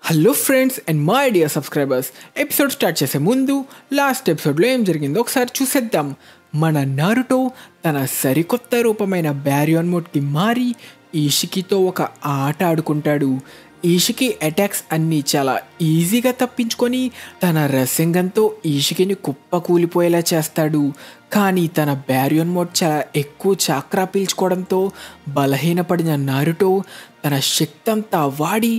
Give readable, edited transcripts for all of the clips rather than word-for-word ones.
Hello friends and my dear subscribers, episode start చేసే ముందు last ఎపిసోడ్లో ఏం జరిగిందో ఒకసారి చూసేద్దాం. మన నారుటో తన సరికొత్త రూపమైన బ్యారియన్ మోడ్కి మారి ఈషికితో ఒక ఆట ఆడుకుంటాడు. ఈషికి అటాక్స్ అన్నీ చాలా ఈజీగా తప్పించుకొని తన రసింగంతో ఈషికిని కుప్పకూలిపోయేలా చేస్తాడు. కానీ తన బ్యారియన్ మోడ్ చాలా ఎక్కువ చాక్రా పీల్చుకోవడంతో బలహీనపడిన నారుటో తన శక్తి అంతా వాడి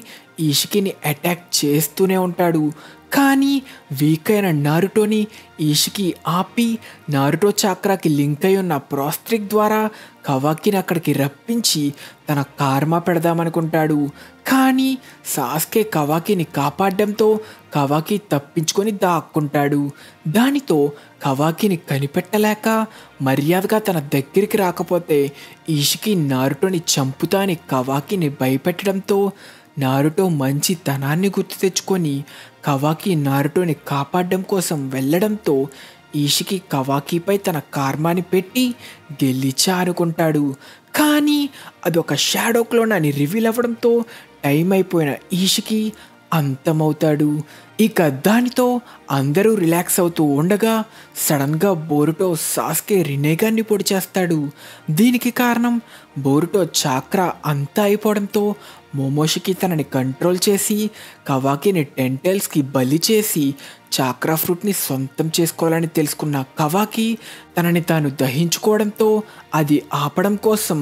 ఈషికిని అటాక్ చేస్తూనే ఉంటాడు. కానీ వీక్ అయిన నారుటోని ఈషికి ఆపి నారుటో చాక్రాకి లింక్ అయి ఉన్న ప్రాస్ట్రిక్ ద్వారా కవాకిని అక్కడికి రప్పించి తన కార్మా పెడదామనుకుంటాడు. కానీ సాస్కే కవాకిని కాపాడడంతో కవాకి తప్పించుకొని దాక్కుంటాడు. దానితో కవాకిని కనిపెట్టలేక మర్యాదగా తన దగ్గరికి రాకపోతే ఈషికి నారుటోని చంపుతా అని కవాకిని భయపెట్టడంతో నారుటో మంచి తనాన్ని గుర్తు తెచ్చుకొని కవాకి నారుటోని కాపాడడం కోసం వెళ్ళడంతో ఈషికి కవాకిపై తన కార్మాని పెట్టి గెలిచా అనుకుంటాడు. కానీ అదొక షాడో క్లోన్ అని రివీల్ అవ్వడంతో టైం అయిపోయిన ఈషికి అంతమవుతాడు. ఇక దానితో అందరూ రిలాక్స్ అవుతూ ఉండగా సడన్గా బోరుటో సాస్కే రినేగాన్ని పొడి చేస్తాడు. దీనికి కారణం బోరుటో చాక్రా అంతా అయిపోవడంతో మోమోషికి తనని కంట్రోల్ చేసి కవాకిని టెంటైల్స్కి బలి చేసి చాక్రా ఫ్రూట్ని సొంతం చేసుకోవాలని తెలుసుకున్న కవాకి తనని తాను దహించుకోవడంతో అది ఆపడం కోసం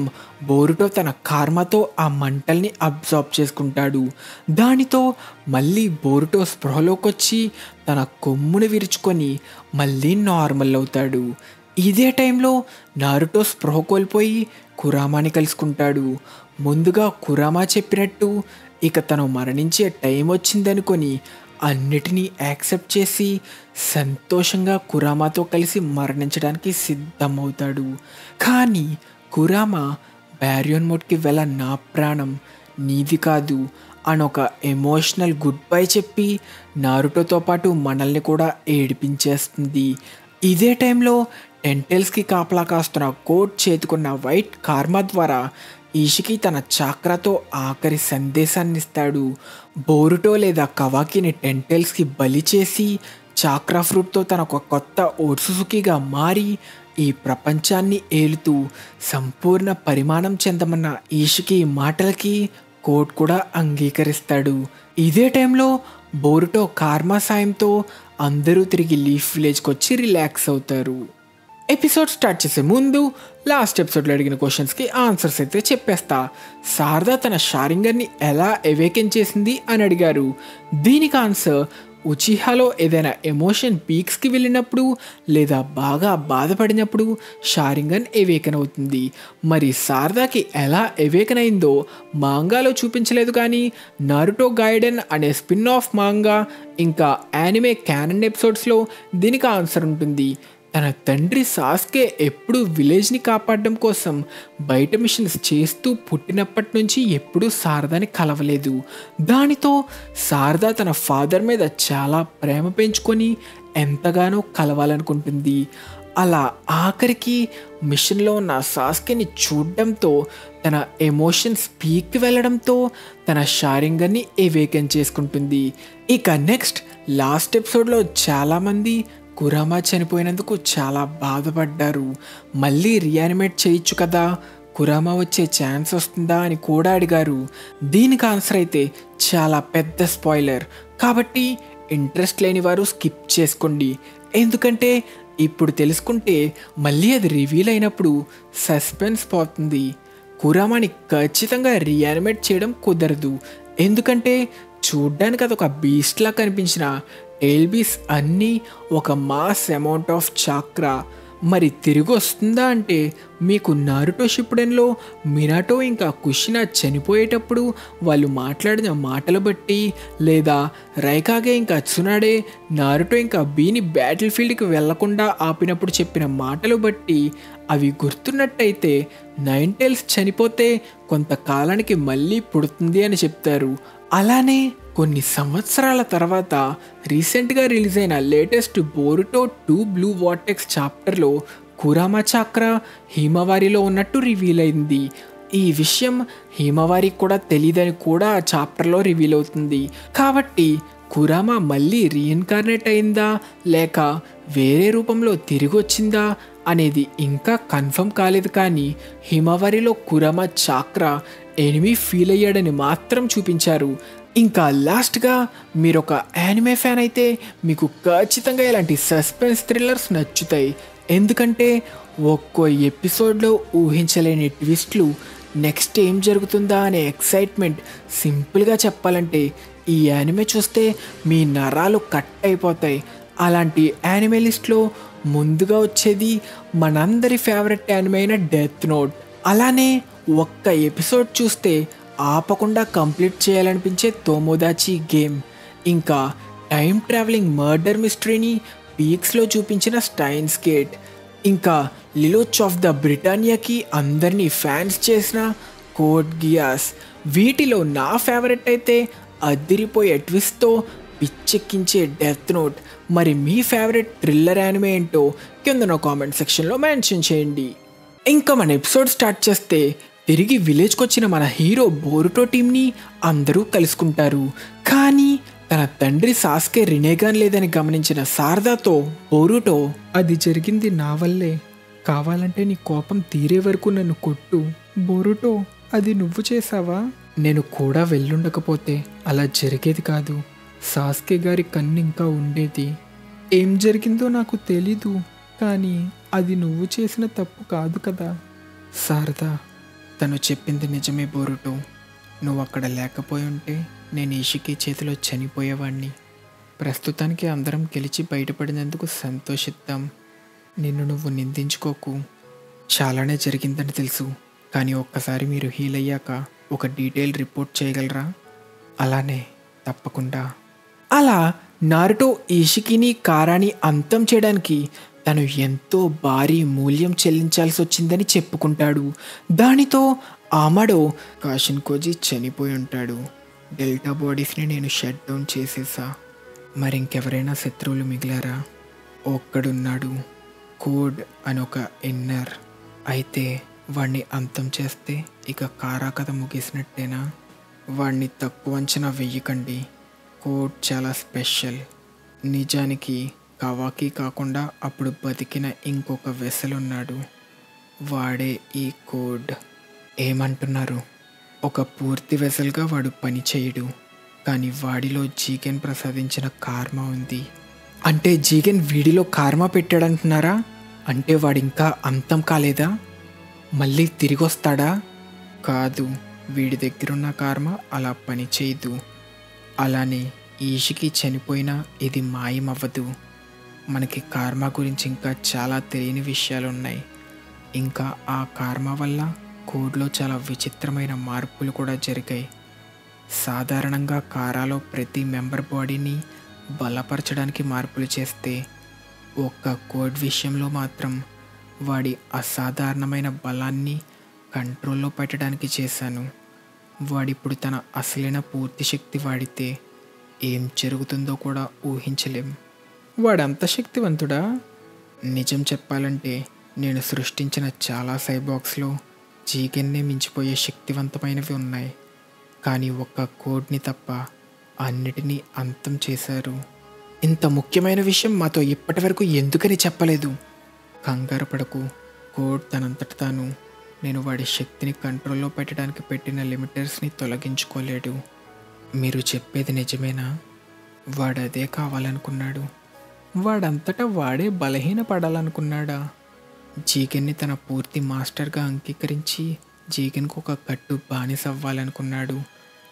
బోరుటో తన కార్మాతో ఆ మంటల్ని అబ్జార్బ్ చేసుకుంటాడు. దానితో మళ్ళీ బోరుటో స్పృహలోకి వచ్చి తన కొమ్మును విరుచుకొని మళ్ళీ నార్మల్ అవుతాడు. ఇదే టైంలో నారుటో స్పృహ కోల్పోయి కురామాని కలుసుకుంటాడు. ముందుగా కురామా చెప్పినట్టు ఇక తను మరణించే టైం వచ్చిందనుకొని అన్నిటినీ యాక్సెప్ట్ చేసి సంతోషంగా కురామాతో కలిసి మరణించడానికి సిద్ధమవుతాడు. కానీ కురామా బ్యారియన్ మోడ్కి వెళ్ళ నా ప్రాణం నీది కాదు అనొక ఎమోషనల్ గుడ్ బై చెప్పి నారుటోతో పాటు మనల్ని కూడా ఏడిపించేస్తుంది. ఇదే టైంలో టెంటైల్స్కి కాపలా కాస్తున్న కోట్ చేతుకున్న వైట్ కార్మా ద్వారా ఈషికి తన చాక్రాతో ఆఖరి సందేశాన్ని ఇస్తాడు. బోరుటో లేదా కవాకిని టెంటైల్స్కి బలి చేసి చాక్రా ఫ్రూట్తో తన ఒక కొత్త ఓట్సుసుకిగా మారి ఈ ప్రపంచాన్ని ఏలుతూ సంపూర్ణ పరిమాణం చెందమన్న ఈషికి మాటలకి కోట్ కూడా అంగీకరిస్తాడు. ఇదే టైంలో బోరుటో కార్మా సాయంతో అందరూ తిరిగి లీఫ్ విలేజ్కి వచ్చి రిలాక్స్ అవుతారు. ఎపిసోడ్ స్టార్ట్ చేసే ముందు లాస్ట్ ఎపిసోడ్లో అడిగిన క్వశ్చన్స్కి ఆన్సర్స్ అయితే చెప్పేస్తా. శారదా తన షారింగర్ని ఎలా ఎవేకెన్ చేసింది అని అడిగారు. దీనికి ఆన్సర్ ఉచిహాలో ఏదైనా ఎమోషన్ పీక్స్కి వెళ్ళినప్పుడు లేదా బాగా బాధపడినప్పుడు షారింగన్ ఎవేకన్ అవుతుంది. మరి శారదాకి ఎలా ఎవేకన్ అయిందో మాంగాలో చూపించలేదు, కానీ నారుటో గైడెన్ అనే స్పిన్ ఆఫ్ మాంగా ఇంకా యానిమే క్యానన్ ఎపిసోడ్స్లో దీనికి ఆన్సర్ ఉంటుంది. తన తండ్రి సాస్కే ఎప్పుడూ విలేజ్ని కాపాడడం కోసం బయట మిషన్స్ చేస్తూ పుట్టినప్పటి నుంచి ఎప్పుడూ శారదాని కలవలేదు. దానితో శారదా తన ఫాదర్ మీద చాలా ప్రేమ పెంచుకొని ఎంతగానో కలవాలనుకుంటుంది. అలా ఆఖరికి మిషన్లో ఉన్న సాస్కేని చూడడంతో తన ఎమోషన్స్ పీక్కి వెళ్ళడంతో తన షారింగర్ని ఎవేకెన్ చేసుకుంటుంది. ఇక నెక్స్ట్ లాస్ట్ ఎపిసోడ్లో చాలామంది కురామా చనిపోయినందుకు చాలా బాధపడ్డారు. మళ్ళీ రీయానిమేట్ చేయొచ్చు కదా, కురామా వచ్చే ఛాన్స్ వస్తుందా అని కూడా అడిగారు. దీనికి ఆన్సర్ అయితే చాలా పెద్ద స్పాయిలర్, కాబట్టి ఇంట్రెస్ట్ లేని వారు స్కిప్ చేసుకోండి. ఎందుకంటే ఇప్పుడు తెలుసుకుంటే మళ్ళీ అది రివీల్ అయినప్పుడు సస్పెన్స్ పోతుంది. కురామాని ఖచ్చితంగా రీయానిమేట్ చేయడం కుదరదు. ఎందుకంటే చూడ్డానికి అదొక బీస్ట్లా కనిపించిన టెయిల్బీస్ అన్నీ ఒక మాస్ అమౌంట్ ఆఫ్ చాక్రా. మరి తిరిగి వస్తుందా అంటే మీకు నారుటో షిప్పుడెన్లో మినాటో ఇంకా కుషినా చనిపోయేటప్పుడు వాళ్ళు మాట్లాడిన మాటలు బట్టి, లేదా రైకాగే ఇంకా అత్సునాడే నారుటో ఇంకా బీని బ్యాటిల్ ఫీల్డ్కి వెళ్లకుండా ఆపినప్పుడు చెప్పిన మాటలు బట్టి అవి గుర్తున్నట్టయితే నైన్ టైల్స్ చనిపోతే కొంతకాలానికి మళ్ళీ పుడుతుంది అని చెప్తారు. అలానే కొన్ని సంవత్సరాల తర్వాత రీసెంట్గా రిలీజ్ అయిన లేటెస్ట్ బోరుటో 2 బ్లూ వార్టెక్స్ చాప్టర్లో కురామా చాక్రా హిమవారిలో ఉన్నట్టు రివీల్ అయింది. ఈ విషయం హిమవారికి కూడా తెలియదని కూడా ఆ చాప్టర్లో రివీల్ అవుతుంది. కాబట్టి కురామా మళ్ళీ రీఇన్కార్నేట్ అయిందా లేక వేరే రూపంలో తిరిగి వచ్చిందా అనేది ఇంకా కన్ఫర్మ్ కాలేదు. కానీ హిమవారిలో కురామా చాక్రా ఎనిమి ఫీల్ అయ్యాడని మాత్రం చూపించారు. ఇంకా లాస్ట్గా మీరు ఒక యానిమే ఫ్యాన్ అయితే మీకు ఖచ్చితంగా ఇలాంటి సస్పెన్స్ థ్రిల్లర్స్ నచ్చుతాయి. ఎందుకంటే ఒక్కో ఎపిసోడ్లో ఊహించలేని ట్విస్ట్లు, నెక్స్ట్ ఏం జరుగుతుందా అనే ఎక్సైట్మెంట్. సింపుల్గా చెప్పాలంటే ఈ యానిమే చూస్తే మీ నరాలు కట్ అయిపోతాయి. అలాంటి యానిమే లిస్ట్లో ముందుగా వచ్చేది మనందరి ఫేవరెట్ యానిమే అయిన డెత్ నోట్. అలానే ఒక్క ఎపిసోడ్ చూస్తే ఆపకుండా కంప్లీట్ చేయాలనిపించే తోమోదాచి గేమ్. ఇంకా టైం ట్రావెలింగ్ మర్డర్ మిస్టరీని పీక్స్లో చూపించిన స్టైన్స్ గేట్. ఇంకా లిలోచ్ ఆఫ్ ద బ్రిటానియాకి అందరినీ ఫ్యాన్స్ చేసిన కోడ్ గియాస్. వీటిలో నా ఫేవరెట్ అయితే అదిరిపోయే ట్విస్ట్తో పిచ్చెక్కించే డెత్ నోట్. మరి మీ ఫేవరెట్ థ్రిల్లర్ యానిమే ఏంటో కింద కామెంట్ సెక్షన్లో మెన్షన్ చేయండి. ఇంకా మన ఎపిసోడ్ స్టార్ట్ చేస్తే తిరిగి విలేజ్కి వచ్చిన మన హీరో బోరుటో టీంని అందరూ కలుసుకుంటారు. కానీ తన తండ్రి సాస్కే రినేగాన్ లేదని గమనించిన శారదాతో బోరుటో, అది జరిగింది నా వల్లే, కావాలంటే నీ కోపం తీరే వరకు నన్ను కొట్టు. బోరుటో, అది నువ్వు చేసావా? నేను కూడా వెళ్ళుండకపోతే అలా జరిగేది కాదు. సాస్కే గారి కన్ను ఇంకా ఉండేది. ఏం జరిగిందో నాకు తెలీదు, కానీ అది నువ్వు చేసిన తప్పు కాదు కదా. శారదా, తను చెప్పింది నిజమే బోరుటో. నువ్వు అక్కడ లేకపోయి ఉంటే నేను ఇషికి చేతిలో చనిపోయేవాడిని. ప్రస్తుతానికి అందరం గెలిచి బయటపడినందుకు సంతోషిద్దాం. నిన్ను నువ్వు నిందించుకోకు. చాలానే జరిగిందని తెలుసు, కానీ ఒక్కసారి మీరు హీల్ అయ్యాక ఒక డీటెయిల్ రిపోర్ట్ చేయగలరా? అలానే, తప్పకుండా. అలా నారుటో ఇషికిని కారాని అంతం చేయడానికి తను ఎంతో భారీ మూల్యం చెల్లించాల్సి వచ్చిందని చెప్పుకుంటాడు. దానితో ఆమడో, కాషిన్కోజీ చనిపోయి ఉంటాడు. డెల్టా బాడీస్ని నేను షట్ డౌన్ చేసేసా. మరింకెవరైనా శత్రువులు మిగిలారా? ఒక్కడున్నాడు, కోడ్ అని ఒక ఇన్నర్. అయితే వాణ్ణి అంతం చేస్తే ఇక కారా కథ ముగిసినట్టేనా? వాణ్ణి తక్కువ అంచనా వెయ్యకండి. కోడ్ చాలా స్పెషల్. నిజానికి కవాకి కాకుండా అప్పుడు బతికిన ఇంకొక వెసలున్నాడు. వాడే ఈ కోడ్. ఏమంటున్నారు? ఒక పూర్తి వెసల్గా వాడు పని చేయడు, కానీ వాడిలో జీగన్ ప్రసాదించిన కార్మా ఉంది. అంటే జీగన్ వీడిలో కార్మా పెట్టాడంటున్నారా? అంటే వాడింకా అంతం కాలేదా? మళ్ళీ తిరిగి వస్తాడా? కాదు, వీడి దగ్గరున్న కార్మా అలా పని చేయదు. అలానే ఈషికి చనిపోయినా ఇది మాయమవ్వదు. మనకి కార్మా గురించి ఇంకా చాలా తెలియని విషయాలు ఉన్నాయి. ఇంకా ఆ కార్మా వల్ల కోడ్లో చాలా విచిత్రమైన మార్పులు కూడా జరిగాయి. సాధారణంగా కారాలో ప్రతి మెంబర్ బాడీని బలపరచడానికి మార్పులు చేస్తే, ఒక్క కోడ్ విషయంలో మాత్రం వాడి అసాధారణమైన బలాన్ని కంట్రోల్లో పెట్టడానికి చేశాను. వాడిప్పుడు తన అసలైన పూర్తి శక్తి వాడితే ఏం జరుగుతుందో కూడా ఊహించలేం. వాడంత శక్తివంతుడా? నిజం చెప్పాలంటే నేను సృష్టించిన చాలా సైబాక్స్లో జీగన్నే మించిపోయే శక్తివంతమైనవి ఉన్నాయి. కానీ ఒక్క కోడ్ని తప్ప అన్నిటినీ అంతం చేశారు. ఇంత ముఖ్యమైన విషయం మాతో ఇప్పటి వరకు ఎందుకని చెప్పలేదు? కంగారు పడకు, కోడ్ తనంతట తాను నేను వాడి శక్తిని కంట్రోల్లో పెట్టడానికి పెట్టిన లిమిటర్స్ని తొలగించుకోలేడు. మీరు చెప్పేది నిజమేనా? వాడదే కావాలనుకున్నాడు. వాడంతటా వాడే బలహీన పడాలనుకున్నాడా? జీగన్ని తన పూర్తి మాస్టర్గా అంగీకరించి జీగన్కు ఒక కట్టు బానిస అవ్వాలనుకున్నాడు.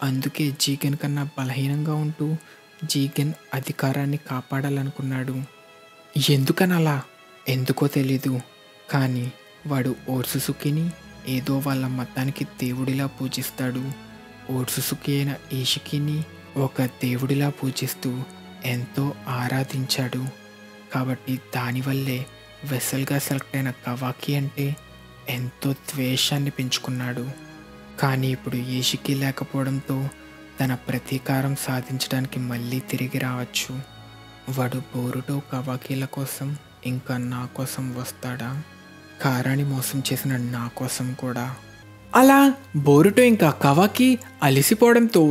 అందుకే జీగన్ కన్నా బలహీనంగా ఉంటూ జీగన్ అధికారాన్ని కాపాడాలనుకున్నాడు. ఎందుకనలా? ఎందుకో తెలీదు, కానీ వాడు ఓట్సుసుకిని ఏదో వాళ్ళ మతానికి దేవుడిలా పూజిస్తాడు. ఓట్సుసుకి అయిన ఈషికిని ఒక దేవుడిలా పూజిస్తూ ఎంతో ఆరాధించాడు. కాబట్టి దానివల్లే వెసల్గా సెలెక్ట్ అయిన కవాకి అంటే ఎంతో ద్వేషాన్ని పెంచుకున్నాడు. కానీ ఇప్పుడు ఈషికి లేకపోవడంతో తన ప్రతీకారం సాధించడానికి మళ్ళీ తిరిగి రావచ్చు. వాడు బోరుటో కవాకీల కోసం ఇంకా నా కోసం వస్తాడా? కారాని మోసం చేసిన నా కోసం కూడా. అలా బోరుటో ఇంకా కవాకి అలిసిపోవడంతో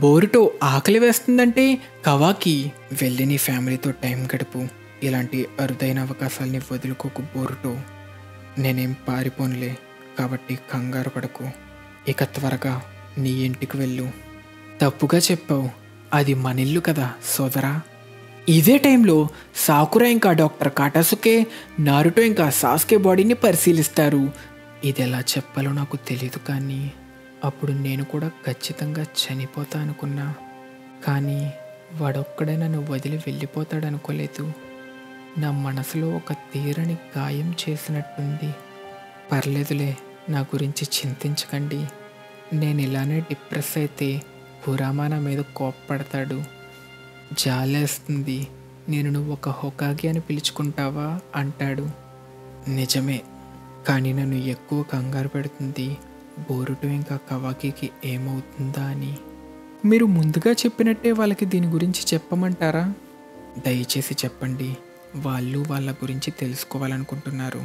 బోరుటో ఆకలి వేస్తుందంటే కవాకి వెళ్ళి నీ ఫ్యామిలీతో టైం గడుపు, ఇలాంటి అరుదైన అవకాశాలని వదులుకోకు బోరుటో, నేనేం పారిపోనులే, కాబట్టి కంగారు పడకు, ఇక త్వరగా నీ ఇంటికి వెళ్ళు. తప్పుగా చెప్పావు, అది మనిల్లు కదా సోదరా. ఇదే టైంలో సాకురా ఇంకా డాక్టర్ కాటాసుకే నారుటో ఇంకా సాస్కే బాడీని పరిశీలిస్తారు. ఇది ఎలా చెప్పాలో నాకు తెలీదు, కానీ అప్పుడు నేను కూడా ఖచ్చితంగా చనిపోతా అనుకున్నా, కానీ వాడొక్కడే నన్ను వదిలి వెళ్ళిపోతాడనుకోలేదు. నా మనసులో ఒక తీరని గాయం చేసినట్టుంది. పర్లేదులే, నా గురించి చింతించకండి. నేను ఇలానే డిప్రెస్ అయితే పురామా నా మీద కోప్పడతాడు. జాలేస్తుంది, నువ్వు ఒక హొకాగి అని పిలుచుకుంటావా అంటాడు. నిజమే, కానీ నన్ను ఎక్కువ కంగారు పెడుతుంది బోరుటో ఇంకా కవాకికి ఏమవుతుందా అని. మీరు ముందుగా చెప్పినట్టే వాళ్ళకి దీని గురించి చెప్పమంటారా? దయచేసి చెప్పండి, వాళ్ళు వాళ్ళ గురించి తెలుసుకోవాలనుకుంటున్నారు.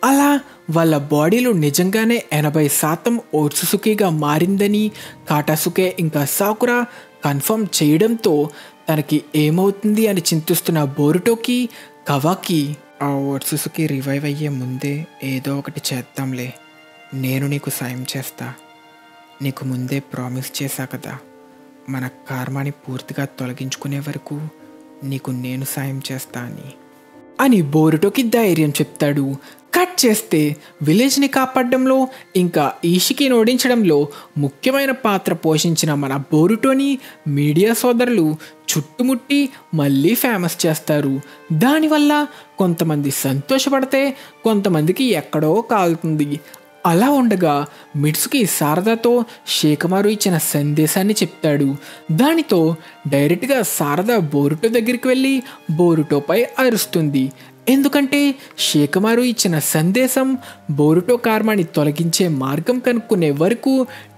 అలా వాళ్ళ బాడీలో నిజంగానే 80% ఓట్సుసుకిగా మారిందని కాటాసుకే ఇంకా సాకురా కన్ఫర్మ్ చేయడంతో తనకి ఏమవుతుంది అని చింతిస్తున్న బోరుటోకి కవాకి, ఆ ఓట్సుసుకి రివైవ్ అయ్యే ముందే ఏదో ఒకటి చేద్దాంలే, నేను నీకు సాయం చేస్తా, నీకు ముందే ప్రామిస్ చేశా కదా, మన కర్మని పూర్తిగా తొలగించుకునే వరకు నీకు నేను సాయం చేస్తా అని బోరుటోకి ధైర్యం చెప్తాడు. కట్ చేస్తే విలేజ్ని కాపాడడంలో ఇంకా ఈషికిని ఓడించడంలో ముఖ్యమైన పాత్ర పోషించిన మన బోరుటోని మీడియా సోదరులు చుట్టుముట్టి మళ్ళీ ఫేమస్ చేస్తారు. దానివల్ల కొంతమంది సంతోషపడితే కొంతమందికి ఎక్కడో కాలుతుంది. అలా ఉండగా మిట్సుకి శారదాతో షేకమారు ఇచ్చిన సందేశాన్ని చెప్తాడు. దానితో డైరెక్ట్గా శారద బోరుటో దగ్గరికి వెళ్ళి బోరుటోపై అరుస్తుంది. ఎందుకంటే షేకమారు ఇచ్చిన సందేశం బోరుటో కర్మని తొలగించే మార్గం కనుక్కునే వరకు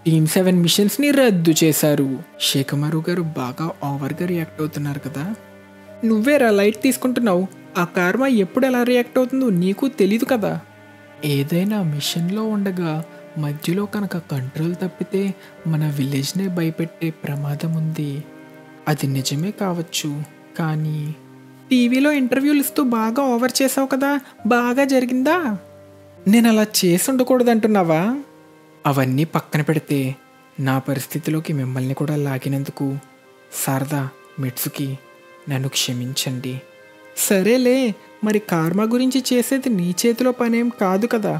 టీమ్ 7 మిషన్స్ని రద్దు చేశారు. షేకమారు గారు బాగా ఓవర్గా రియాక్ట్ అవుతున్నారు కదా. నువ్వేరా లైట్ తీసుకుంటున్నావు, ఆ కర్మ ఎప్పుడు ఎలా రియాక్ట్ అవుతుందో నీకు తెలీదు కదా. ఏదైనా మిషన్లో ఉండగా మధ్యలో కనుక కంట్రోల్ తప్పితే మన విలేజ్నే భయపెట్టే ప్రమాదం ఉంది. అది నిజమే కావచ్చు, కానీ టీవీలో ఇంటర్వ్యూలు ఇస్తూ బాగా ఓవర్ చేసావు కదా, బాగా జరిగిందా? నేను అలా చేసి ఉండకూడదంటున్నావా? అవన్నీ పక్కన పెడితే నా పరిస్థితిలోకి మిమ్మల్ని కూడా లాగినందుకు శారదా, మిట్సుకి నన్ను క్షమించండి. సరేలే, మరి కర్మ గురించి చేసేది నీ చేతిలో పనేం కాదు కదా.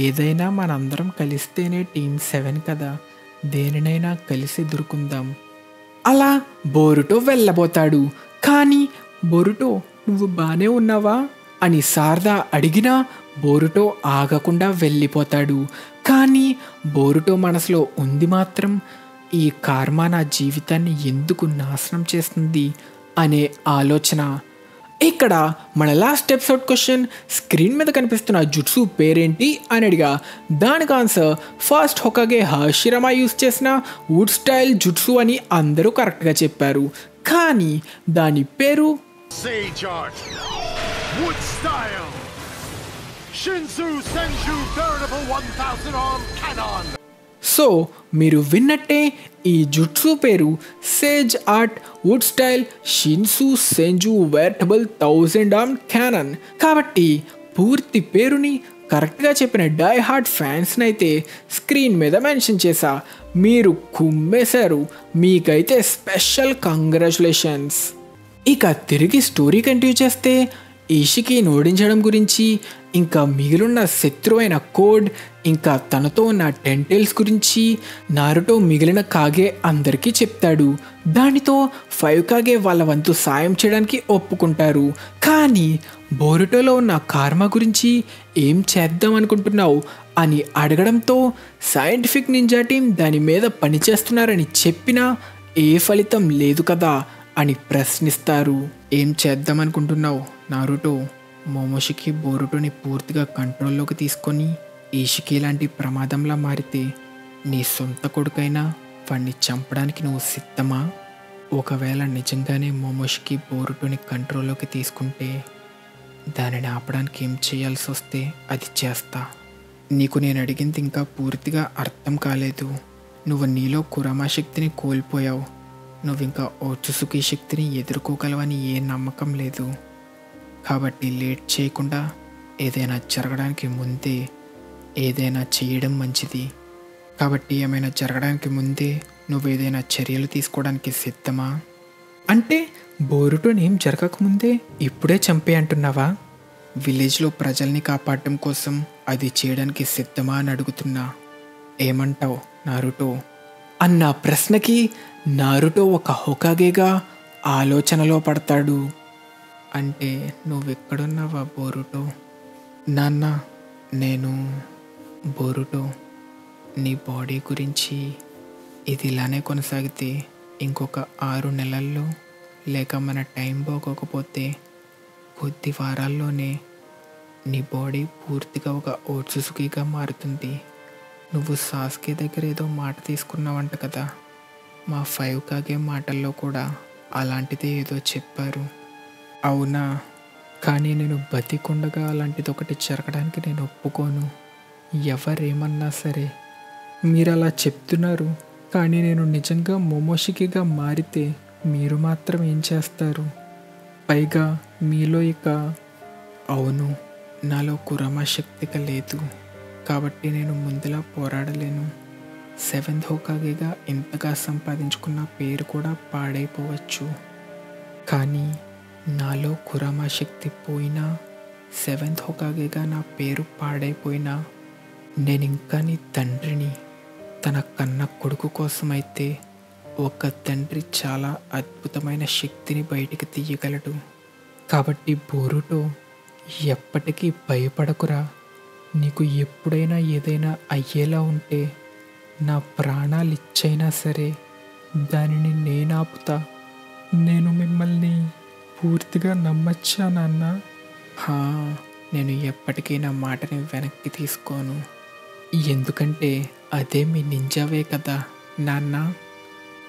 ఏదైనా మనందరం కలిస్తేనే టీమ్ 7 కదా, దేనినైనా కలిసి ఎదుర్కొందాం. అలా బోరుటో వెళ్ళబోతాడు. కానీ బోరుటో, నువ్వు బానే ఉన్నావా అని శారదా అడిగినా బోరుటో ఆగకుండా వెళ్ళిపోతాడు. కానీ బోరుటో మనసులో ఉంది మాత్రం, ఈ కర్మ నా జీవితాన్ని ఎందుకు నాశనం చేస్తుంది అనే ఆలోచన. ఇక్కడ మన లాస్ట్ ఎపిసోడ్ క్వశ్చన్, స్క్రీన్ మీద కనిపిస్తున్న జుట్సు పేరేంటి అని అడిగా. దానికి ఆన్సర్ ఫస్ట్ హొకాగే హషిరామా యూస్ చేసిన వుడ్ స్టైల్ జుట్సు అని అందరూ కరెక్ట్గా చెప్పారు. కానీ దాని పేరు Sage Art Wood Style Shinsu Senju Veritable 1000 Arm Cannon. So మీరు విన్నట్టే ఈ జుట్సు పేరు sage art wood style Shinsu Senju veritable 1000 arm cannon. కాబట్టి పూర్తి పేరుని కరెక్ట్గా చెప్పిన డై హార్డ్ ఫ్యాన్స్ని అయితే స్క్రీన్ మీద మెన్షన్ చేశా. మీరు కుమ్మేశారు, మీకైతే స్పెషల్ కంగ్రాచులేషన్స్. ఇక తిరిగి స్టోరీ కంటిన్యూ చేస్తే ఈషికిని ఓడించడం గురించి, ఇంకా మిగిలిన శత్రువైన కోడ్, ఇంకా తనతో ఉన్న టెంటైల్స్ గురించి నారుటో మిగిలిన కాగే అందరికీ చెప్తాడు. దానితో 5 కాగే వాళ్ళ వంతు సాయం చేయడానికి ఒప్పుకుంటారు. కానీ బోరుటోలో ఉన్న కర్మ గురించి ఏం చేద్దాం అనుకుంటున్నావు అని అడగడంతో సైంటిఫిక్ నింజా టీం దాని మీద పనిచేస్తున్నారని చెప్పినా ఏ ఫలితం లేదు కదా అని ప్రశ్నిస్తారు. ఏం చేద్దాం అనుకుంటున్నావు నారుటో? మోమోషికి బోరుటోని పూర్తిగా కంట్రోల్లోకి తీసుకొని ఈషికి లాంటి ప్రమాదంలా మారితే నీ సొంత కొడుకైనా వాడిని చంపడానికి నువ్వు సిద్ధమా? ఒకవేళ నిజంగానే మోమోషికి బోరుటోని కంట్రోల్లోకి తీసుకుంటే దానిని ఆపడానికి ఏం చేయాల్సి వస్తే అది చేస్తా. నీకు నేను అడిగింది ఇంకా పూర్తిగా అర్థం కాలేదు. నువ్వు నీలో కురామా శక్తిని కోల్పోయావు. నువ్వు ఇంకా ఓట్సుసుకి శక్తిని ఎదుర్కోగలవని ఏ నమ్మకం లేదు. కాబట్టి లేట్ చేయకుండా ఏదైనా జరగడానికి ముందే ఏదైనా చేయడం మంచిది. కాబట్టి ఏమైనా జరగడానికి ముందే నువ్వు ఏదైనా చర్యలు తీసుకోవడానికి సిద్ధమా? అంటే బోరుటోని ఏం జరగకముందే ఇప్పుడే చంపే అంటున్నావా? విలేజ్లో ప్రజల్ని కాపాడటం కోసం అది చేయడానికి సిద్ధమా అని అడుగుతున్నా. ఏమంటావు నారుటో అన్న ప్రశ్నకి నారుటో ఒక హొకాగేగా ఆలోచనలో పడతాడు. అంటే నువ్వెక్కడున్నావా బోరుటో? నాన్న, నేను బోరుటో, నీ బాడీ గురించి ఇది ఇలానే కొనసాగితే ఇంకొక 6 నెలల్లో లేక మన టైం బాగోకపోతే కొద్ది వారాల్లోనే నీ బాడీ పూర్తిగా ఒక ఓట్సుసుకిగా మారుతుంది. నువ్వు సాస్కే దగ్గర ఏదో మాట తీసుకున్నావంట కదా. మా 5 కాగే మాటల్లో కూడా అలాంటిదే ఏదో చెప్పారు. అవునా? కానీ నేను బతికుండగా అలాంటిది ఒకటి జరగడానికి నేను ఒప్పుకోను. ఎవరేమన్నా సరే. మీరు అలా చెప్తున్నారు, కానీ నేను నిజంగా మోమోషికిగా మారితే మీరు మాత్రం ఏం చేస్తారు? పైగా మీలో ఇక అవును, నాలో కురామా శక్తిగా లేదు. కాబట్టి నేను ముందులా పోరాడలేను. 7th హోకాగేగా ఇంతగా సంపాదించుకున్న పేరు కూడా పాడైపోవచ్చు. కానీ నాలో కురామా శక్తి పోయినా, 7th హోకాగేగా నా పేరు పాడైపోయినా, నేను ఇంకా నీ తండ్రిని. తన కన్న కొడుకు కోసమైతే ఒక తండ్రి చాలా అద్భుతమైన శక్తిని బయటికి తీయగలడు. కాబట్టి బోరుటో, ఎప్పటికీ భయపడకురా. నీకు ఎప్పుడైనా ఏదైనా అయ్యేలా ఉంటే నా ప్రాణాలు ఇచ్చైనా సరే దానిని నేనాపుతా. నేను మిమ్మల్ని పూర్తిగా నమ్మచ్చా నాన్న? నేను ఎప్పటికీ నా మాటని వెనక్కి తీసుకోను. ఎందుకంటే అదే మీ నింజావే కదా నాన్న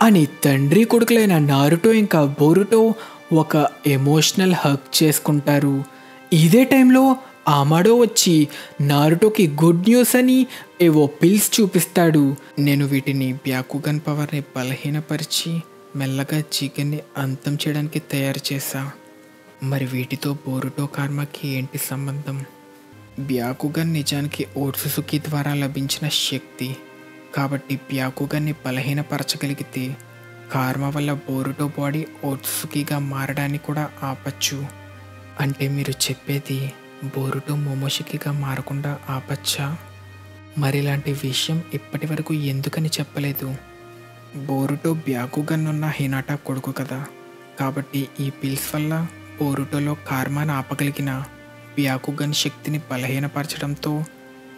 అని తండ్రి కొడుకులైన నారుటో ఇంకా బోరుటో ఒక ఎమోషనల్ హగ్ చేసుకుంటారు. ఇదే టైంలో ఆమాడో వచ్చి నారుటోకి గుడ్ న్యూస్ అని ఏవో పిల్స్ చూపిస్తాడు. నేను వీటిని బ్యాకుగన్ పవర్ని బలహీనపరిచి మెల్లగా జీగన్ని అంతం చేయడానికి తయారు చేశా. మరి వీటితో బోరుటో కార్మాకి ఏంటి సంబంధం? బ్యాకుగన్ నిజానికి ఓట్సుసుకి ద్వారా లభించిన శక్తి. కాబట్టి బ్యాకుగన్ని బలహీనపరచగలిగితే కార్మా వల్ల బోరుటో బాడీ ఓట్సుసుకిగా మారడాన్ని కూడా ఆపచ్చు. అంటే మీరు చెప్పేది బోరుటో మోమోషికిగా మారకుండా ఆపచ్చా? మరి ఇలాంటి విషయం ఇప్పటి వరకు ఎందుకని చెప్పలేదు? బోరుటో బ్యాకుగన్ ఉన్న హినాటా కొడుకు కదా. కాబట్టి ఈ పిల్స్ వల్ల బోరుటోలో కార్మాను ఆపగలిగిన బ్యాకుగన్ శక్తిని బలహీనపరచడంతో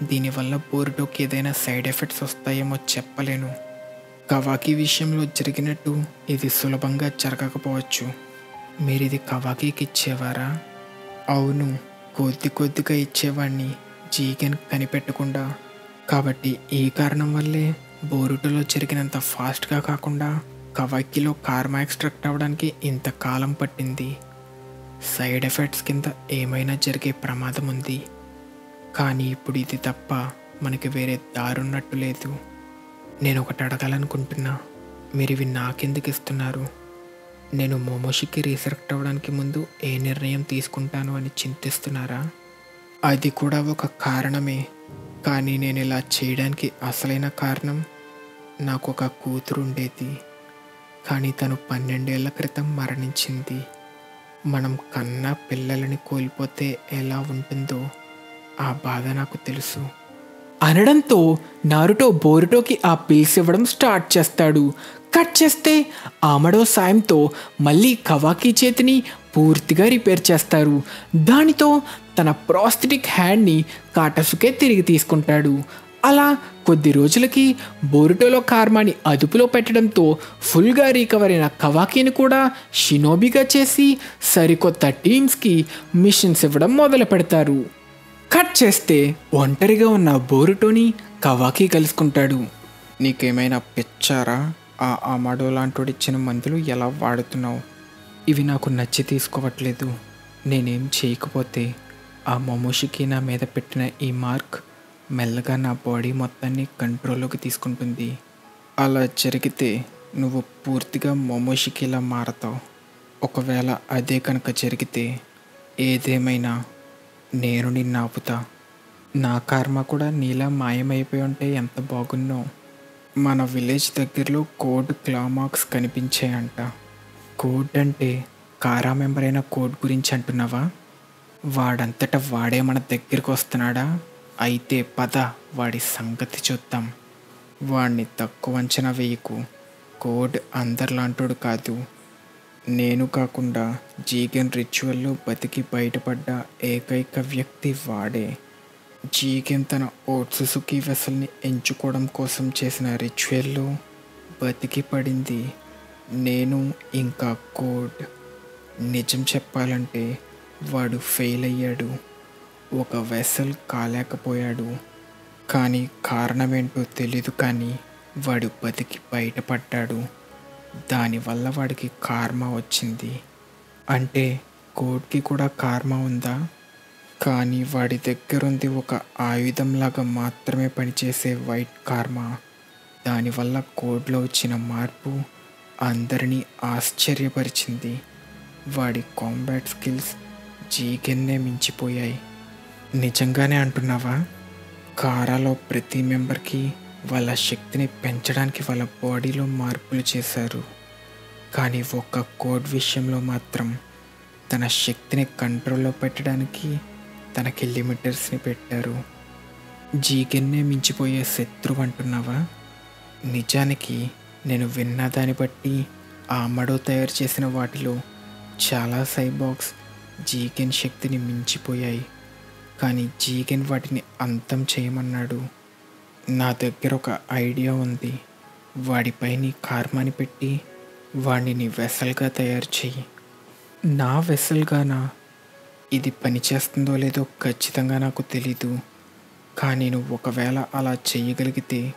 దీనివల్ల బోరుటోకి ఏదైనా సైడ్ ఎఫెక్ట్స్ వస్తాయేమో చెప్పలేను. కవాకి విషయంలో జరిగినట్టు ఇది సులభంగా జరగకపోవచ్చు. మీరు ఇది కవాకీకి ఇచ్చేవారా? అవును, కొద్దిగా ఇచ్చేవాడిని, జీగన్ కనిపెట్టకుండా. కాబట్టి ఈ కారణం వల్లే బోరుటోలో జరిగినంత ఫాస్ట్గా కాకుండా కవాకిలో కార్మా ఎక్స్ట్రాక్ట్ అవ్వడానికి ఇంతకాలం పట్టింది. సైడ్ ఎఫెక్ట్స్ కింద ఏమైనా జరిగే ప్రమాదం ఉంది. కానీ ఇప్పుడు ఇది తప్ప మనకి వేరే దారున్నట్టు లేదు. నేను ఒకటి అడగాలనుకుంటున్నా, మీరు ఇవి నాకెందుకు ఇస్తున్నారు? నేను మోమోషికి రీసెలెక్ట్ అవ్వడానికి ముందు ఏ నిర్ణయం తీసుకుంటాను అని చింతిస్తున్నారా? అది కూడా ఒక కారణమే. కానీ నేను ఇలా చేయడానికి అసలైన కారణం, నాకు ఒక కూతురు ఉండేది. కానీ తను 12 ఏళ్ల క్రితం మరణించింది. మనం కన్నా పిల్లలని కోల్పోతే ఎలా ఉంటుందో ఆ బాధ నాకు తెలుసు అనడంతో నారుటో బోరుటోకి ఆ పిల్స్ ఇవ్వడం స్టార్ట్ చేస్తాడు. కట్ చేస్తే ఆమడో సాయంతో మళ్ళీ కవాకి చేతిని పూర్తిగా రిపేర్ చేస్తారు. దానితో తన ప్రాస్థెటిక్ హ్యాండ్ని కాటసుకే తిరిగి తీసుకుంటాడు. అలా కొద్ది రోజులకి బోరుటోలో కార్మాని అదుపులో పెట్టడంతో ఫుల్గా రికవర్ అయిన కవాకిని కూడా షినోబిగా చేసి సరికొత్త టీమ్స్కి మిషన్స్ ఇవ్వడం మొదలు పెడతారు. కట్ చేస్తే ఒంటరిగా ఉన్న బోరుటోని కవాకి కలుసుకుంటాడు. నీకేమైనా పిచ్చారా? ఆ అమాడో లాంటోడు ఇచ్చిన మందులు ఎలా వాడుతున్నావు? ఇవి నాకు నచ్చి తీసుకోవట్లేదు. నేనేం చేయకపోతే ఆ మోమోషికి నా మీద పెట్టిన ఈ మార్క్ మెల్లగా నా బాడీ మొత్తాన్ని కంట్రోల్లోకి తీసుకుంటుంది. అలా జరిగితే నువ్వు పూర్తిగా మొమోషికిలా మారతావు. ఒకవేళ అదే కనుక జరిగితే ఏదేమైనా నేను నిన్ను ఆపుతా. నా కర్మ కూడా నీలా మాయమైపోయి ఉంటే ఎంత బాగున్నో. మన విలేజ్ దగ్గరలో కోడ్ క్లామాక్స్ కనిపించాయంట. కోడ్ అంటే కారా మెంబర్ అయిన కోడ్ గురించి అంటున్నావా? వాడంతటా వాడే మన దగ్గరికి వస్తున్నాడా? అయితే పద వాడి సంగతి చూద్దాం. వాడిని తక్కువ అంచనా వేయకు. కోడ్ అందరిలాంటోడు కాదు. నేను కాకుండా జీగన్ రిచువల్లో బతికి బయటపడ్డ ఏకైక వ్యక్తి వాడే. జీగన్ తన ఓట్సుసుకి వెసల్ని ఎంచుకోవడం కోసం చేసిన రిచువల్లో బతికి పడింది నేను ఇంకా కోడ్. నిజం చెప్పాలంటే వాడు ఫెయిల్ అయ్యాడు. ఒక వెసల్ కాలేకపోయాడు. కానీ కారణమేంటో తెలీదు, కానీ వాడు బతికి బయటపడ్డాడు. దానివల్ల వాడికి కార్మా వచ్చింది. అంటే కోడ్కి కూడా కార్మా ఉందా? కానీ వాడి దగ్గరుంది ఒక ఆయుధంలాగా మాత్రమే పనిచేసే వైట్ కార్మా. దానివల్ల కోడ్లో వచ్చిన మార్పు అందరినీ ఆశ్చర్యపరిచింది. వాడి కాంబాట్ స్కిల్స్ జీగన్నే మించిపోయాయి. నిజంగానే అంటున్నావా? కారాలో ప్రతి మెంబర్కి వాళ్ళ శక్తిని పెంచడానికి వాళ్ళ బాడీలో మార్పులు చేశారు. కానీ ఒక్క కోడ్ విషయంలో మాత్రం తన శక్తిని కంట్రోల్లో పెట్టడానికి తనకి లిమిటర్స్ని పెట్టారు. జీగన్నే మించిపోయే శత్రువు అంటున్నావా? నిజానికి నేను విన్న దాన్ని బట్టి ఆమడో తయారు చేసిన వాటిలో చాలా సైబాక్స్ జీగన్ శక్తిని మించిపోయాయి. కానీ జీగన్ వాటిని అంతం చేయమన్నాడు. నా దగ్గర ఒక ఐడియా ఉంది. వాడిపై నీ కార్మాని పెట్టి వాడిని నీ వెసల్గా తయారు చెయ్యి. నా వెసల్గానా? ఇది పనిచేస్తుందో లేదో ఖచ్చితంగా నాకు తెలీదు. కానీ నువ్వు ఒకవేళ అలా చేయగలిగితే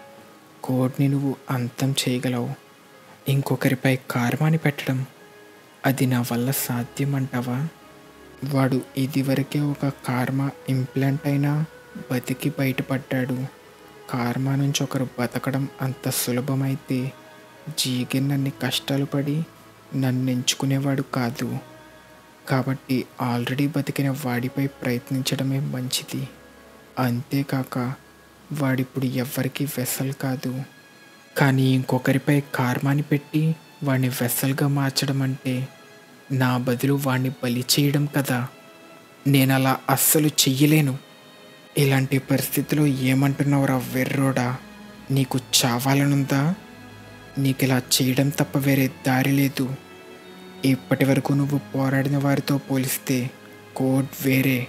కోడ్ని నువ్వు అంతం చేయగలవు. ఇంకొకరిపై కార్మాని పెట్టడం అది నా వల్ల సాధ్యమంటావా? వాడు ఇదివరకే ఒక కార్మా ఇంప్లాంట్ అయినా బతికి బయటపడ్డాడు. కార్మా నుంచి ఒకరు బతకడం అంత సులభమైతే జీగన్ నన్ను కష్టాలు పడి నన్ను ఎంచుకునేవాడు కాదు. కాబట్టి ఆల్రెడీ బతికిన వాడిపై ప్రయత్నించడమే మంచిది. అంతేకాక వాడిప్పుడు ఎవ్వరికీ వెసల్ కాదు. కానీ ఇంకొకరిపై కార్మాని పెట్టి వాడిని వెసల్గా మార్చడం అంటే నా బదులు వాడిని బలి చేయడం కదా. నేను అలా అస్సలు చెయ్యలేను. ఇలాంటి పరిస్థితిలో ఏమంటున్నావురా వెర్రోడా? నీకు చావాలనుందా? నీకు ఇలా చేయడం తప్ప వేరే దారి లేదు. ఇప్పటి వరకు నువ్వు పోరాడిన వారితో పోలిస్తే కోడ్ వేరే.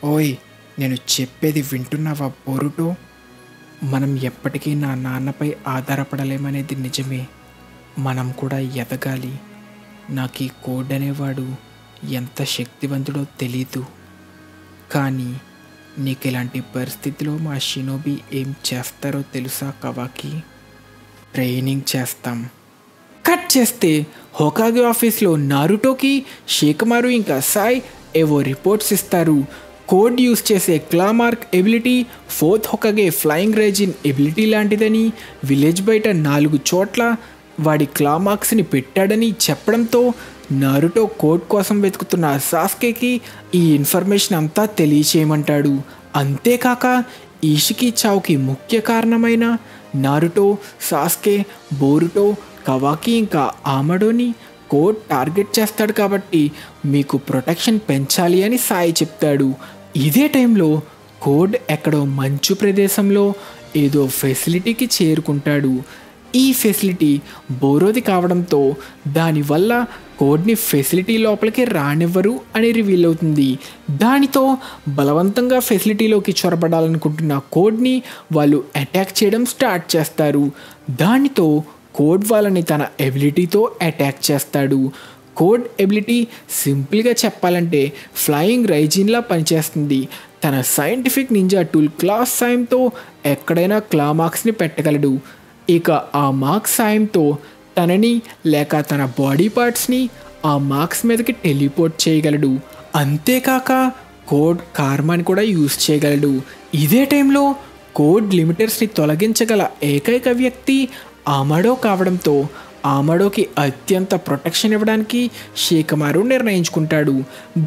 ఓయ్, నేను చెప్పేది వింటున్నావా బోరుటో? మనం ఎప్పటికీ నా నాన్నపై ఆధారపడలేమనేది నిజమే. మనం కూడా ఎదగాలి. నాకు ఈ కోడ్ అనేవాడు ఎంత శక్తివంతుడో తెలీదు. కానీ నీకు ఇలాంటి పరిస్థితిలో మా షినోబి ఏం చేస్తారో తెలుసా కవాకి? ట్రైనింగ్ చేస్తాం. కట్ చేస్తే హోకాగే ఆఫీస్లో నారుటోకి షేకమారు ఇంకా సాయ్ ఏవో రిపోర్ట్స్ ఇస్తారు. కోడ్ యూస్ చేసే claw mark ability 4th Hokage flying Raijin ability లాంటిదని, విలేజ్ బయట 4 చోట్ల వాడి క్లామార్క్స్ని పెట్టాడని చెప్పడంతో నారుటో కోడ్ కోసం వెతుకుతున్న సాస్కేకి ఈ ఇన్ఫర్మేషన్ అంతా తెలియచేయమంటాడు. అంతేకాక ఈషికి చావుకి ముఖ్య కారణమైన నారుటో, సాస్కే, బోరుటో, కవాకి ఇంకా ఆమడోని కోడ్ టార్గెట్ చేస్తాడు. కాబట్టి మీకు ప్రొటెక్షన్ పెంచాలి అని సాయి చెప్తాడు. ఇదే టైంలో కోడ్ ఎక్కడో మంచు ప్రదేశంలో ఏదో ఫెసిలిటీకి చేరుకుంటాడు. ఈ ఫెసిలిటీ బోరోది కావడంతో దానివల్ల కోడ్ని ఫెసిలిటీ లోపలికి రానివ్వరు అని రివీల్ అవుతుంది. దానితో బలవంతంగా ఫెసిలిటీలోకి చొరబడాలనుకుంటున్న కోడ్ని వాళ్ళు అటాక్ చేయడం స్టార్ట్ చేస్తారు. దానితో కోడ్ వాళ్ళని తన ఎబిలిటీతో అటాక్ చేస్తాడు. కోడ్ ఎబిలిటీ సింపుల్గా చెప్పాలంటే ఫ్లయింగ్ రైజిన్లా పనిచేస్తుంది. తన సైంటిఫిక్ నింజా టూల్ క్లాస్ సాయంతో ఎక్కడైనా క్లా మార్క్స్ని పెట్టగలడు. ఇక ఆ మార్క్స్ సాయంతో తనని లేక తన బాడీ పార్ట్స్ని ఆ మార్క్స్ మీదకి టెలిపోర్ట్ చేయగలడు. అంతేకాక కోడ్ కార్మాని కూడా యూజ్ చేయగలడు. ఇదే టైంలో కోడ్ లిమిటర్స్ని తొలగించగల ఏకైక వ్యక్తి ఆమడో కావడంతో ఆమడోకి అత్యంత ప్రొటెక్షన్ ఇవ్వడానికి షికమారు నిర్ణయించుకుంటాడు.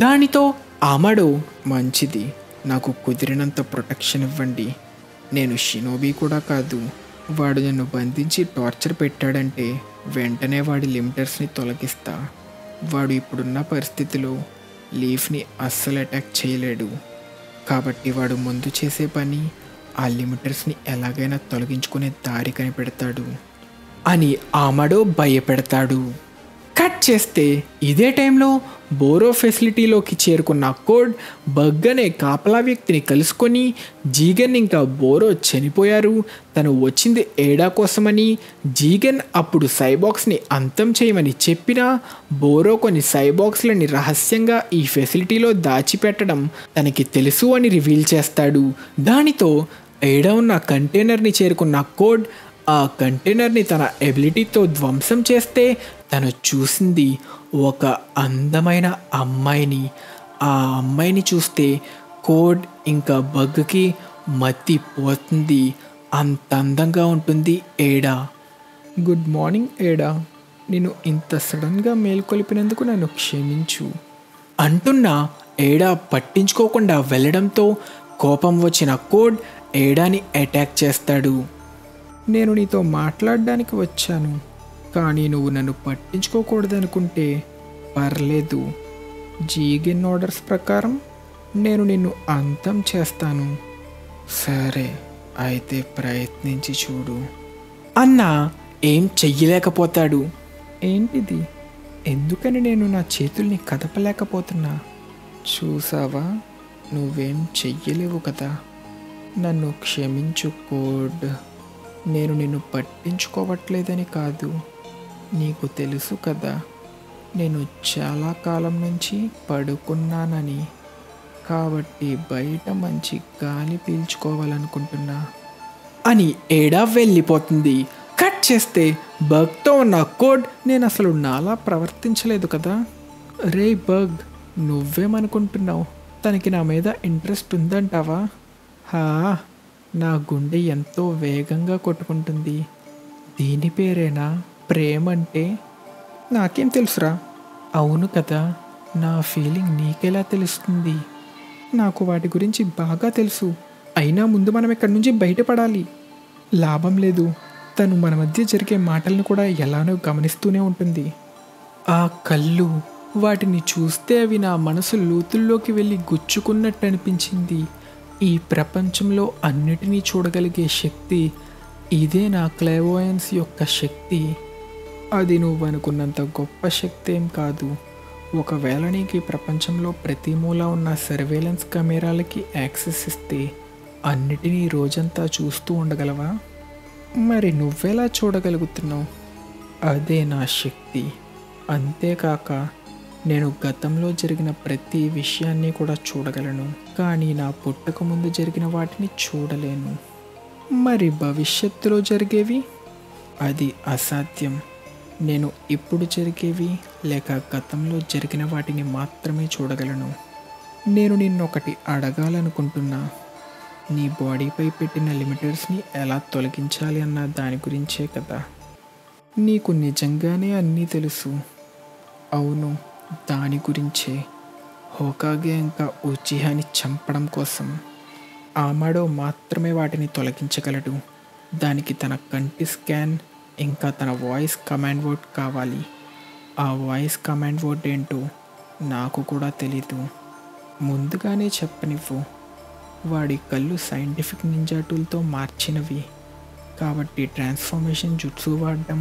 దానితో ఆమడో, మంచిది, నాకు కుదిరినంత ప్రొటెక్షన్ ఇవ్వండి, నేను షినోబి కూడా కాదు, వాడు నన్ను బంధించి టార్చర్ పెట్టాడంటే వెంటనే వాడి లిమిటర్స్ని తొలగిస్తా. వాడు ఇప్పుడున్న పరిస్థితిలో లీఫ్ని అస్సలు అటాక్ చేయలేడు, కాబట్టి వాడు ముందు చేసే పని ఆ లిమిటర్స్ని ఎలాగైనా తొలగించుకునే దారి కనిపెడతాడు అని ఆమడో భయపెడతాడు. కట్ చేస్తే ఇదే టైంలో బోరో ఫెసిలిటీలోకి చేరుకున్న కోడ్ బగ్ అనే కాపలా వ్యక్తిని కలుసుకొని జీగన్ ఇంకా బోరో చనిపోయారు, తను వచ్చింది ఏడా కోసమని, జీగన్ అప్పుడు సైబాక్స్ని అంతం చేయమని చెప్పినా బోరో కొన్ని సైబాక్స్లని రహస్యంగా ఈ ఫెసిలిటీలో దాచిపెట్టడం తనకి తెలుసు అని రివీల్ చేస్తాడు. దానితో ఏడా ఉన్న కంటైనర్ని చేరుకున్న కోడ్ ఆ కంటైనర్ని తన ఎబిలిటీతో ధ్వంసం చేస్తే తను చూసింది ఒక అందమైన అమ్మాయిని. ఆ అమ్మాయిని చూస్తే కోడ్ ఇంకా బగ్కి మతి పోతుంది, అంత అందంగా ఉంటుంది ఏడా. గుడ్ మార్నింగ్ ఏడా, నేను ఇంత సడన్గా మేల్కొలిపినందుకు నన్ను క్షమించు అంటున్న ఏడా పట్టించుకోకుండా వెళ్ళడంతో కోపం వచ్చిన కోడ్ ఏడాని అటాక్ చేస్తాడు. నేను నీతో మాట్లాడడానికి వచ్చాను, కానీ నువ్వు నన్ను పట్టించుకోకూడదనుకుంటే పర్లేదు. జీగన్ ఆర్డర్స్ ప్రకారం నేను నిన్ను అంతం చేస్తాను. సరే, అయితే ప్రయత్నించి చూడు అన్నా ఏం చెయ్యలేకపోతాడు. ఏంటిది, ఎందుకని నేను నా చేతుల్ని కదపలేకపోతున్నా? చూసావా, నువ్వేం చెయ్యలేవు కదా. నన్ను క్షమించు కోడ్, నేను నిన్ను పట్టించుకోవట్లేదని కాదు, నీకు తెలుసు కదా నేను చాలా కాలం నుంచి పడుకున్నానని, కాబట్టి బయట మంచి గాలి పీల్చుకోవాలనుకుంటున్నా అని ఏడా వెళ్ళిపోతుంది. కట్ చేస్తే బగ్తో ఉన్న కోడ్, నేను అసలు నాలా ప్రవర్తించలేదు కదా. రే బగ్, నువ్వేమనుకుంటున్నావు, తనకి నా మీద ఇంట్రెస్ట్ ఉందంటావా? హా, నా గుండె ఎంతో వేగంగా కొట్టుకుంటుంది, దీని పేరేనా ప్రేమంటే? నాకేం తెలుసురా. అవును కదా, నా ఫీలింగ్ నీకెలా తెలుస్తుంది? నాకు వాటి గురించి బాగా తెలుసు, అయినా ముందు మనం ఇక్కడి నుంచి బయటపడాలి. లాభం లేదు, తను మన మధ్య జరిగే మాటలను కూడా ఎలానో గమనిస్తూనే ఉంటుంది. ఆ కళ్ళు, వాటిని చూస్తే అవి నా మనసు లోతుల్లోకి వెళ్ళి గుచ్చుకున్నట్టు అనిపించింది. ఈ ప్రపంచంలో అన్నిటినీ చూడగలిగే శక్తి ఇదే నా క్లేవోయన్స్ యొక్క శక్తి. అది నువ్వు అనుకున్నంత గొప్ప శక్తి ఏం కాదు. ఒకవేళ నీకు ఈ ప్రపంచంలో ప్రతి మూల ఉన్న సర్వేలెన్స్ కెమెరాలకి యాక్సెస్ ఇస్తే అన్నిటినీ రోజంతా చూస్తూ ఉండగలవా? మరి నువ్వెలా చూడగలుగుతున్నావు? అదే నా శక్తి. అంతేకాక నేను గతంలో జరిగిన ప్రతి విషయాన్ని కూడా చూడగలను, కానీ నా పుట్టక ముందు జరిగిన వాటిని చూడలేను. మరి భవిష్యత్తులో జరిగేవి? అది అసాధ్యం. నేను ఇప్పుడు జరిగేవి లేక గతంలో జరిగిన వాటిని మాత్రమే చూడగలను. నేను నిన్నొకటి అడగాలనుకుంటున్నా. నీ బాడీపై పెట్టిన లిమిటర్స్ని ఎలా తొలగించాలి అన్న దాని గురించే కదా. నీకు నిజంగానే అన్నీ తెలుసు. అవును, దాని గురించే. హోకాగే ఇంకా ఉచిహాని చంపడం కోసం ఆమడో మాత్రమే వాటిని తొలగించగలడు. దానికి తన కంటి స్కాన్ ఇంకా తన వాయిస్ కమాండ్ వర్డ్ కావాలి. ఆ వాయిస్ కమాండ్ వర్డ్ ఏంటో నాకు కూడా తెలీదు. ముందుగానే చెప్పనివ్వు. వాడి కళ్ళు సైంటిఫిక్ నింజా టూల్తో మార్చినవి, కాబట్టి ట్రాన్స్ఫర్మేషన్ జుట్సు వాడడం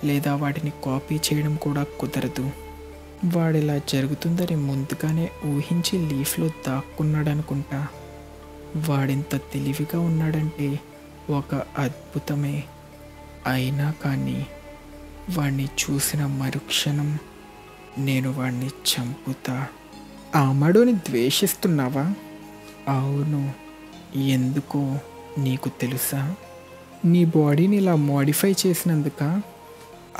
లేదా వాటిని కాపీ చేయడం కూడా కుదరదు. వాడిలా జరుగుతుందని ముందుగానే ఊహించి లీఫ్లో దాక్కున్నాడనుకుంటా. వాడింత తెలివిగా ఉన్నాడంటే ఒక అద్భుతమే. అయినా కానీ వాణ్ణి చూసిన మరుక్షణం నేను వాణ్ణి చంపుతా. ఆమడోని ద్వేషిస్తున్నావా? అవును. ఎందుకో నీకు తెలుసా? నీ బాడీని ఇలా మోడిఫై చేసినందుక?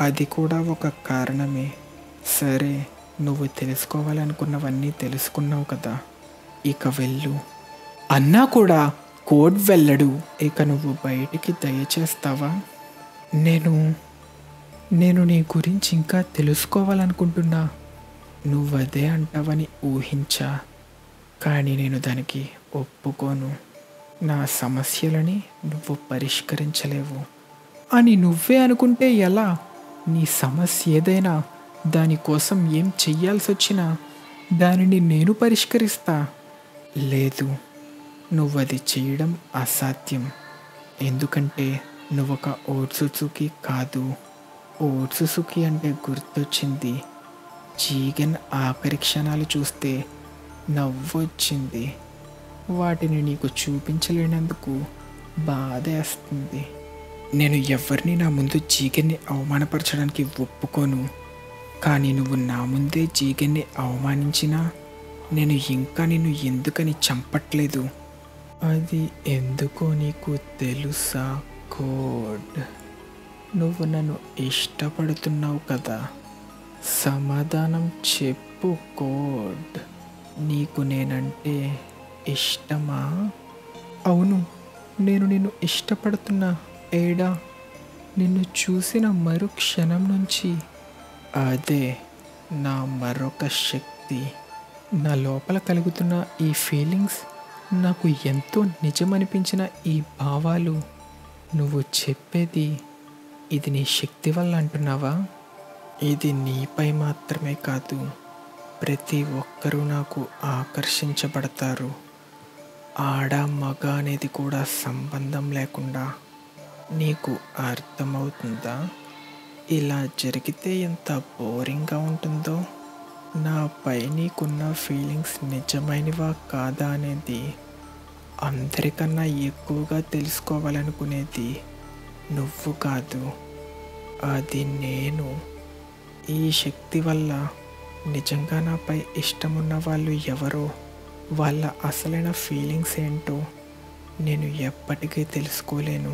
అది కూడా ఒక కారణమే. సరే, నువ్వు తెలుసుకోవాలనుకున్నవన్నీ తెలుసుకున్నావు కదా, ఇక వెళ్ళు అన్నా కూడా కోడ్ వెళ్ళడు. ఇక నువ్వు బయటికి దయచేస్తావా? నేను నీ గురించి ఇంకా తెలుసుకోవాలనుకుంటున్నా. నువ్వదే అంటావని ఊహించా, కానీ నేను దానికి ఒప్పుకోను. నా సమస్యలని నువ్వు పరిష్కరించలేవు అని నువ్వే అనుకుంటే ఎలా? నీ సమస్య ఏదైనా, దానికోసం ఏం చెయ్యాల్సి వచ్చినా దానిని నేను పరిష్కరిస్తా. లేదు, నువ్వది చేయడం అసాధ్యం. ఎందుకంటే నువ్వొక ఓట్సుజుకి కాదు. ఓట్సుజుకి అంటే గుర్తొచ్చింది. జీగన్ ఆఖరి క్షణాలు చూస్తే నవ్వొచ్చింది. వాటిని నీకు చూపించలేనందుకు బాధేస్తుంది. నేను ఎవరిని నా ముందు జీగన్ని అవమానపరచడానికి ఒప్పుకోను. కానీ నువ్వు నా ముందే జీగన్ని అవమానించినా నేను ఇంకా నిన్ను ఎందుకని చంపట్లేదు. అది ఎందుకో నీకు తెలుసా కోడ్? నువ్వు నన్ను ఇష్టపడుతున్నావు కదా. సమాధానం చెప్పు కోడ్. నీకు నేనంటే ఇష్టమా? అవును, నేను నిన్ను ఇష్టపడుతున్నా ఏడా. నిన్ను చూసిన మరుక్షణం నుంచి అదే నా మరొక శక్తి. నా లోపల కలుగుతున్న ఈ ఫీలింగ్స్, నాకు ఎంతో నిజమనిపించిన ఈ భావాలు, నువ్వు చెప్పేది ఇది నీ శక్తి వల్ల అంటున్నావా? ఇది నీపై మాత్రమే కాదు, ప్రతి ఒక్కరూ నాకు ఆకర్షించబడతారు. ఆడ మగ అనేది కూడా సంబంధం లేకుండా. నీకు అర్థమవుతుందా? ఇలా జరిగితే ఎంత బోరింగ్గా ఉంటుందో. నాపై నీకున్న ఫీలింగ్స్ నిజమైనవా కాదా అనేది అందరికన్నా ఎక్కువగా తెలుసుకోవాలనుకునేది నువ్వు కాదు, అది నేను. ఈ శక్తి వల్ల నిజంగా నాపై ఇష్టమున్న వాళ్ళు ఎవరో, వాళ్ళ అసలైన ఫీలింగ్స్ ఏంటో నేను ఎప్పటికీ తెలుసుకోలేను.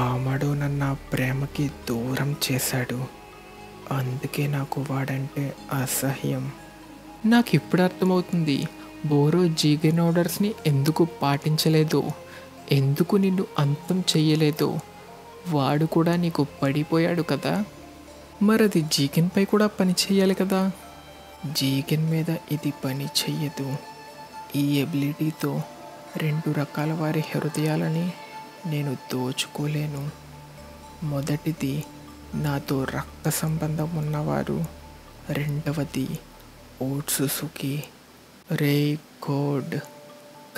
ఆమడు నన్ను ప్రేమకి దూరం చేశాడు. అందుకే నాకు వాడంటే అసహ్యం. నాకు ఇప్పుడు అర్థమవుతుంది బోరో జీగన్ ఆర్డర్స్ని ఎందుకు పాటించలేదో, ఎందుకు నిన్ను అంతం చెయ్యలేదో. వాడు కూడా నీకు పడిపోయాడు కదా, మరది జీగన్పై కూడా పని చెయ్యాలి కదా. జీగన్ మీద ఇది పని చెయ్యదు. ఈ ఎబిలిటీతో 2 రకాల వారి హృదయాలని నేను దోచుకోలేను. మొదటిది నాతో రక్త సంబంధం ఉన్నవారు, రెండవది ఓట్సుజుకి. రే కోడ్,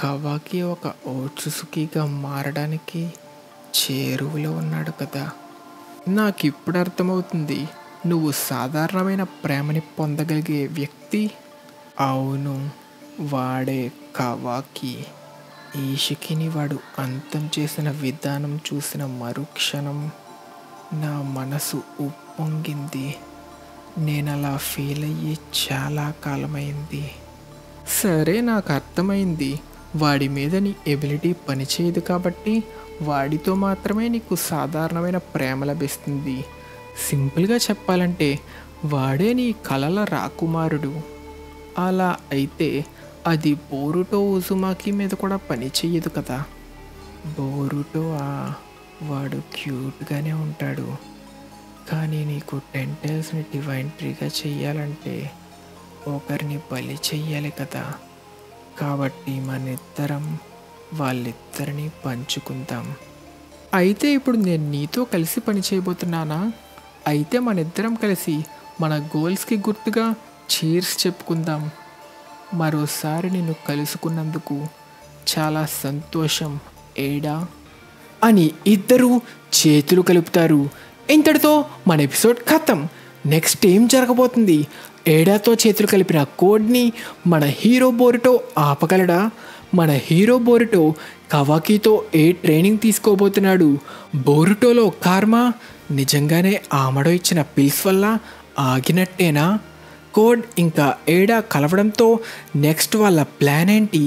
కవాకి ఒక ఓట్సుజుకిగా మారడానికి చేరువలో ఉన్నాడు కదా. నాకు ఇప్పుడు అర్థమవుతుంది నువ్వు సాధారణమైన ప్రేమని పొందగలిగే వ్యక్తి. అవును, వాడే కవాకి. ఈషికిని వాడు అంతం చేసిన విధానం చూసిన మరుక్షణం నా మనసు ఉప్పొంగింది. నేను అలా ఫీల్ అయ్యి చాలా కాలమైంది. సరే, నాకు అర్థమైంది. వాడి మీద నీ ఎబిలిటీ పనిచేయదు కాబట్టి వాడితో మాత్రమే నీకు సాధారణమైన ప్రేమ లభిస్తుంది. సింపుల్గా చెప్పాలంటే వాడే నీ కలల రాకుమారుడు. అలా అయితే అది బోరుటో ఉజుమాకి మీద కూడా పని చెయ్యదు కదా. బోరుటో వాడు క్యూట్గానే ఉంటాడు, కానీ నీకు 10 టైల్స్ని డివైన్ ట్రీగా చెయ్యాలంటే ఒకరిని బలి చెయ్యాలి కదా. కాబట్టి మనిద్దరం వాళ్ళిద్దరిని పంచుకుందాం. అయితే ఇప్పుడు నేను నీతో కలిసి పని చేయబోతున్నానా? అయితే మనిద్దరం కలిసి మన గోల్స్కి గుర్తుగా చీర్స్ చెప్పుకుందాం. మరోసారి నిన్ను కలుసుకున్నందుకు చాలా సంతోషం ఏడా అని ఇద్దరూ చేతులు కలుపుతారు. ఇంతటితో మన ఎపిసోడ్ ఖతం. నెక్స్ట్ ఏం జరగబోతుంది? ఏడాతో చేతులు కలిపిన కోడ్ని మన హీరో బోరుటో ఆపగలడా? మన హీరో బోరుటో కవాకితో ఏ ట్రైనింగ్ తీసుకోబోతున్నాడు? బోరుటోలో కార్మా నిజంగానే ఆమడో ఇచ్చిన పిల్స్ వల్ల ఆగినట్టేనా? కోడ్ ఇంకా ఏడా కలవడంతో నెక్స్ట్ వాళ్ళ ప్లాన్ ఏంటి?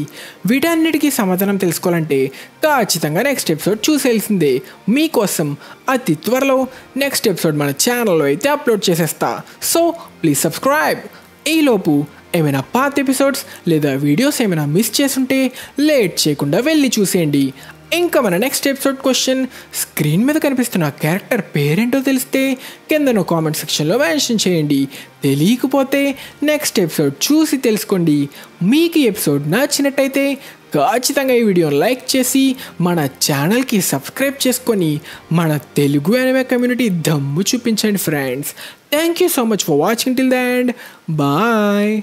వీటన్నిటికీ సమాధానం తెలుసుకోవాలంటే ఖచ్చితంగా నెక్స్ట్ ఎపిసోడ్ చూసేయాల్సిందే. మీకోసం అతి త్వరలో నెక్స్ట్ ఎపిసోడ్ మన ఛానల్లో అయితే అప్లోడ్ చేసేస్తా. So please subscribe. ఈలోపు ఏమైనా పాత ఎపిసోడ్స్ లేదా వీడియోస్ ఏమైనా మిస్ చేసుంటే లేట్ చేయకుండా వెళ్ళి చూసేయండి. ఇంకా మన నెక్స్ట్ ఎపిసోడ్ క్వశ్చన్ స్క్రీన్ మీద కనిపిస్తున్న క్యారెక్టర్ పేరేంటో తెలిస్తే కిందను కామెంట్ సెక్షన్లో మెన్షన్ చేయండి. తెలియకపోతే నెక్స్ట్ ఎపిసోడ్ చూసి తెలుసుకోండి. మీకు ఈ ఎపిసోడ్ నచ్చినట్టయితే ఖచ్చితంగా ఈ వీడియోని లైక్ చేసి మన ఛానల్కి సబ్స్క్రైబ్ చేసుకొని మన తెలుగు అనిమే కమ్యూనిటీ దమ్ము చూపించండి friends. Thank you so much for watching till the end. Bye.